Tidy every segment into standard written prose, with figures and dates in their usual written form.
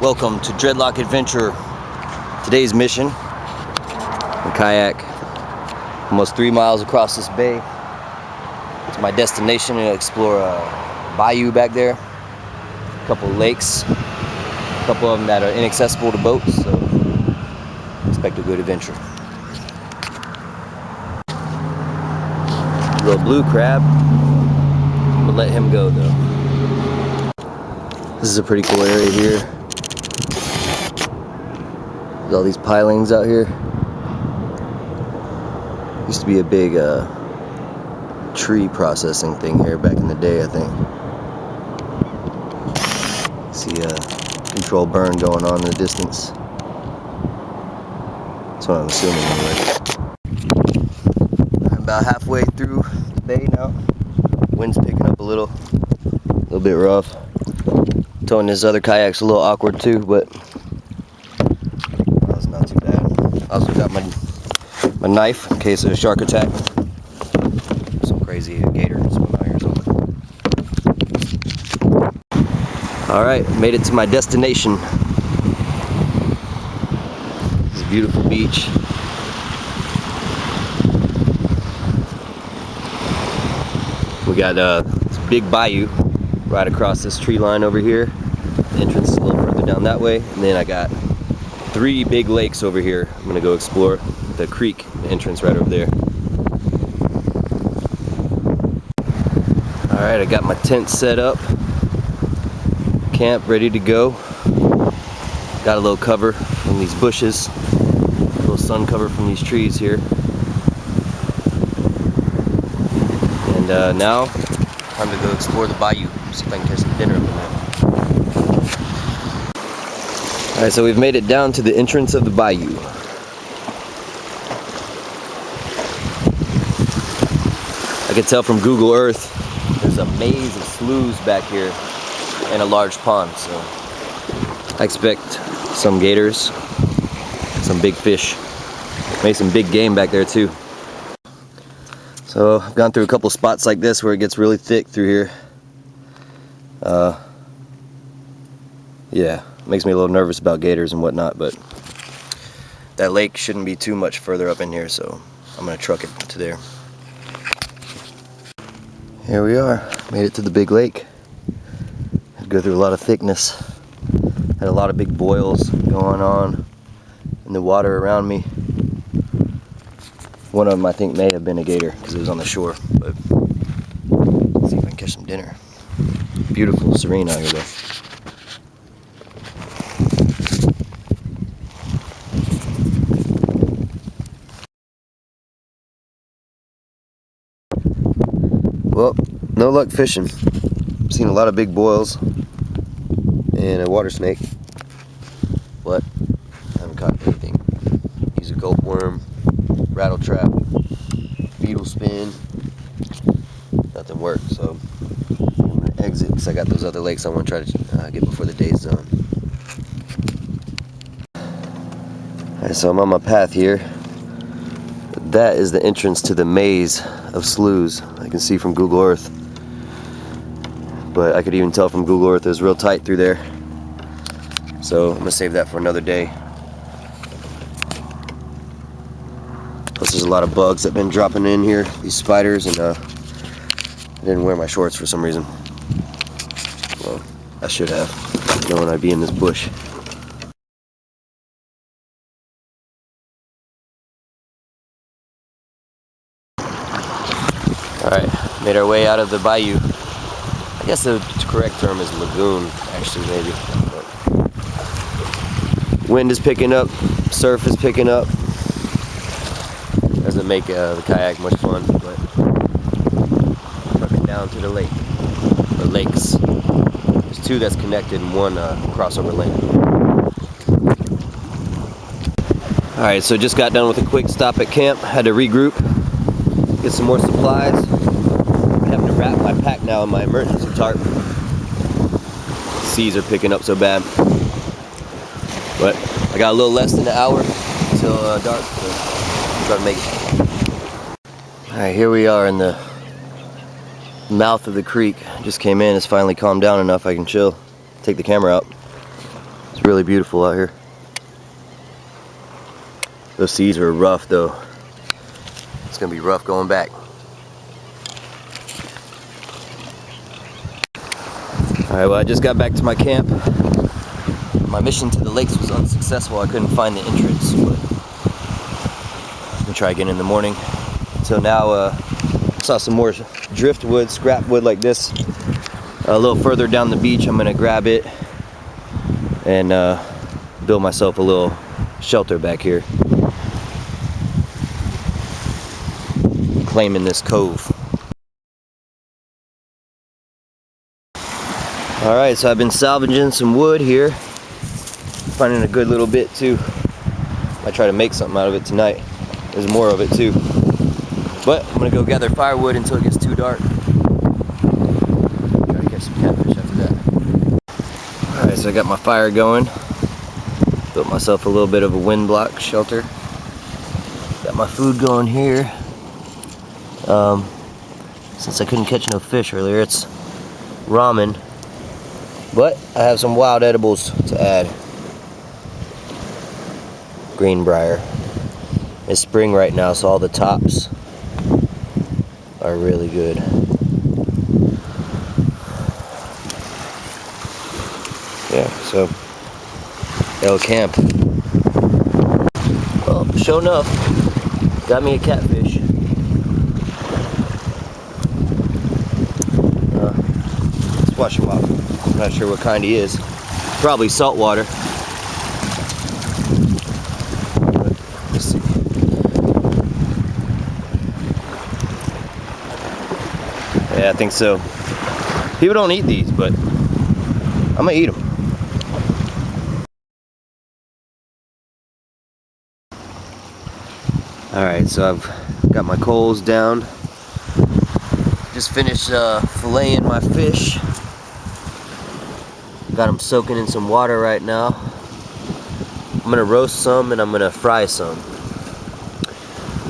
Welcome to Dreadlock Adventure. Today's mission, a kayak almost 3 miles across this bay to my destination to explore a bayou back there, a couple of lakes, a couple of them that are inaccessible to boats, so expect a good adventure. Little blue crab, I'm gonna let him go though. This is a pretty cool area here. There's all these pilings out here. Used to be a big tree processing thing here back in the day, I think. See a control burn going on in the distance. That's what I'm assuming anyway. I'm about halfway through the bay now. Wind's picking up a little bit rough. Towing this other kayak's a little awkward too, but that's not too bad. I also got my knife in case of a shark attack. Some crazy gator swimming out here or something. Alright, made it to my destination. This is a beautiful beach. We got this big bayou right across this tree line over here. The entrance is a little further down that way. And then I got 3 big lakes over here. I'm gonna go explore the creek, the entrance right over there. Alright, I got my tent set up. Camp ready to go. Got a little cover from these bushes. A little sun cover from these trees here. And now, time to go explore the bayou. See if I can catch some dinner up in there. Alright, so we've made it down to the entrance of the bayou. I can tell from Google Earth there's a maze of sloughs back here and a large pond, so I expect some gators, some big fish, maybe some big game back there too. So I've gone through a couple spots like this where it gets really thick through here. Yeah, makes me a little nervous about gators and whatnot, but that lake shouldn't be too much further up in here, so I'm gonna truck it to there. Here we are, made it to the big lake. Had to go through a lot of thickness. Had a lot of big boils going on in the water around me. One of them I think may have been a gator because it was on the shore, but let's see if I can catch some dinner. Beautiful, serene out here though. Well, no luck fishing. I've seen a lot of big boils and a water snake, but I haven't caught anything. Use a gulp worm, rattle trap, beetle spin. Nothing worked, so I'm gonna exit because I got those other lakes I want to try to get before the day's done. Alright, so I'm on my path here. That is the entrance to the maze of sloughs I can see from Google Earth. But I could even tell from Google Earth it was real tight through there. So I'm gonna save that for another day. Plus there's a lot of bugs that have been dropping in here, these spiders, and I didn't wear my shorts for some reason. Well, I should have, knowing I'd be in this bush. Alright, made our way out of the bayou. I guess the correct term is lagoon, actually, maybe. But wind is picking up, surf is picking up. Doesn't make the kayak much fun, but trucking down to the lake, or lakes. There's 2 that's connected and 1 crossover lane. Alright, so just got done with a quick stop at camp. Had to regroup, get some more supplies. I'm having to wrap my pack now in my emergency tarp. Seas are picking up so bad. But I got a little less than an hour until dark, so I'll try to make it. Alright, here we are in the mouth of the creek. Just came in, it's finally calmed down enough I can chill. Take the camera out. It's really beautiful out here. Those seas are rough though. It's gonna be rough going back. Alright, well I just got back to my camp. My mission to the lakes was unsuccessful. I couldn't find the entrance, but I'm gonna try again in the morning. So now I saw some more driftwood, scrap wood like this. A little further down the beach, I'm gonna grab it and build myself a little shelter back here. Claiming this cove. Alright, so I've been salvaging some wood here. Finding a good little bit too. I try to make something out of it tonight. There's more of it too. But I'm gonna go gather firewood until it gets too dark. Try to catch some catfish after that. Alright, so I got my fire going. Built myself a little bit of a wind block shelter. Got my food going here. Since I couldn't catch no fish earlier, it's ramen. But I have some wild edibles to add. Greenbrier. It's spring right now, so all the tops are really good. Yeah, so El Camp. Well, sure enough, got me a catfish. Let's wash him off. I'm not sure what kind he is. Probably saltwater. Let's see. Yeah, I think so. People don't eat these, but I'm gonna eat them. Alright, so I've got my coals down. Just finished filleting my fish. Got them soaking in some water right now. I'm gonna roast some and I'm gonna fry some.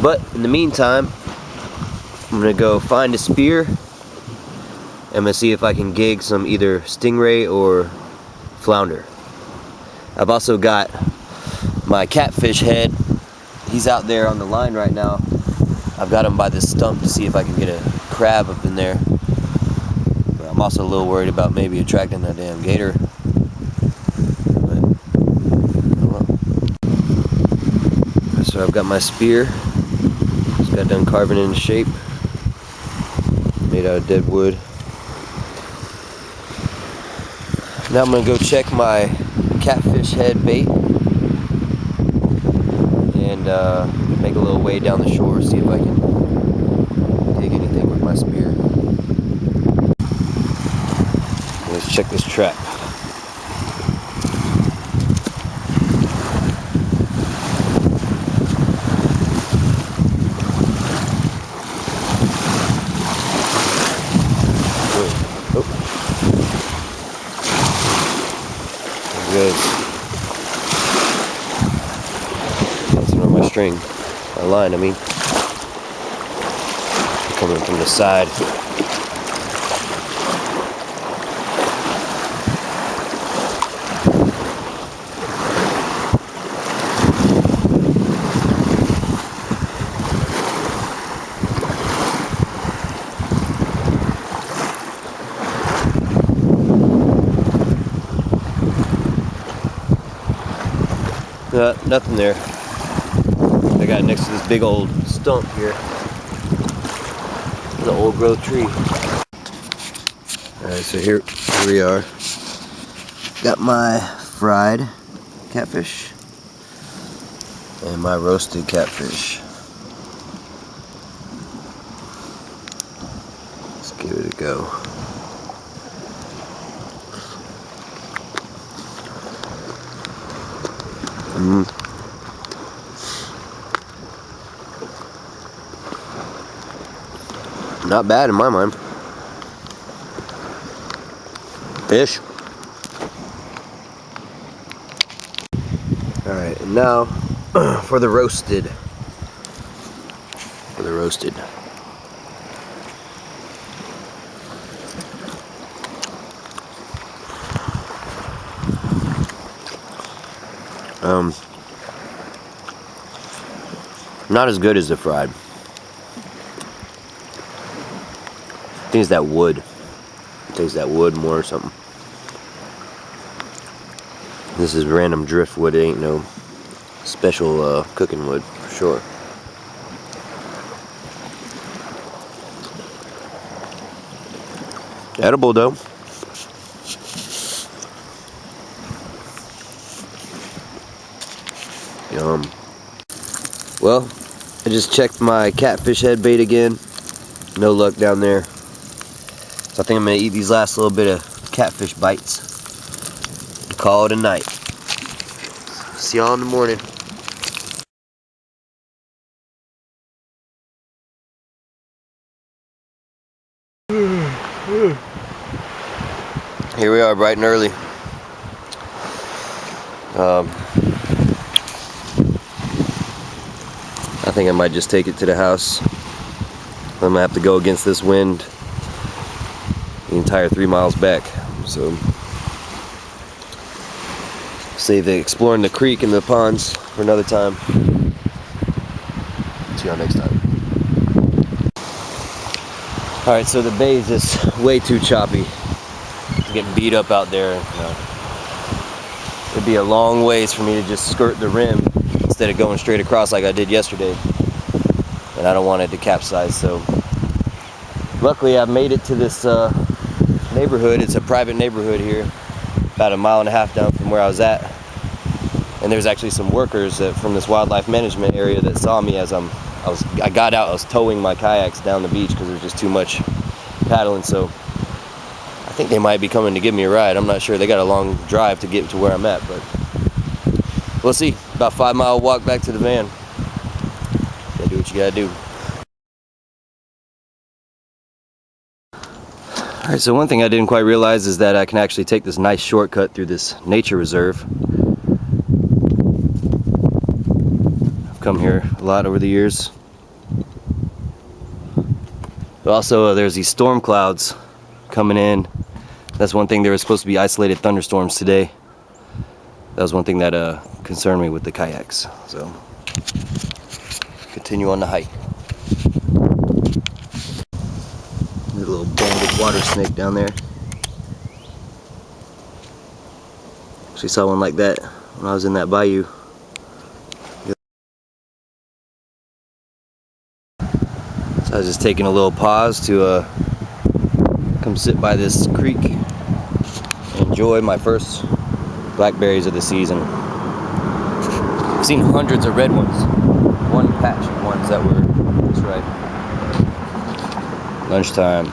But in the meantime, I'm gonna go find a spear. I'm gonna see if I can gig some either stingray or flounder. I've also got my catfish head. He's out there on the line right now. I've got him by this stump to see if I can get a crab up in there. But I'm also a little worried about maybe attracting that damn gator. But, oh well. So I've got my spear. Just got done carving it into shape. Made out of dead wood. Now I'm gonna go check my catfish head bait and make a little way down the shore, see if I can dig anything with my spear. Let's check this trap. Oh. Good. Bouncing on my string. My line, I mean. Coming from the side. Nothing there. I got it next to this big old stump here. The old growth tree. Alright, so here we are. Got my fried catfish and my roasted catfish. Let's give it a go. Not bad in my mind. Fish. Alright, and now for the roasted. Not as good as the fried. I think it's that wood. It tastes that wood more or something. This is random driftwood. It ain't no special cooking wood for sure. Edible though. Yum. Well, I just checked my catfish head bait again. No luck down there. So I think I'm gonna eat these last little bit of catfish bites. Call it a night. See y'all in the morning. Here we are, bright and early. I think I might just take it to the house. I'm gonna have to go against this wind the entire 3 miles back. So save the exploring the creek and the ponds for another time. See y'all next time. Alright, so the bay is just way too choppy. It's getting beat up out there. It'd be a long ways for me to just skirt the rim instead of going straight across like I did yesterday. And I don't want it to capsize, so luckily I've made it to this neighborhood. It's a private neighborhood here, about 1.5 miles down from where I was at. And there's actually some workers from this wildlife management area that saw me as I got out. I was towing my kayaks down the beach because there was just too much paddling. So I think they might be coming to give me a ride. I'm not sure. They got a long drive to get to where I'm at, but we'll see. About 5 mile walk back to the van. Gotta do what you gotta do. Alright, so one thing I didn't quite realize is that I can actually take this nice shortcut through this nature reserve. I've come here a lot over the years. But also there's these storm clouds coming in. That's one thing. There was supposed to be isolated thunderstorms today. That was one thing that concerned me with the kayaks. So continue on the hike. There's a little banded water snake down there. Actually saw one like that when I was in that bayou. So I was just taking a little pause to come sit by this creek and enjoy my first blackberries of the season. I've seen hundreds of red ones. One patch of ones that were just right. Lunchtime.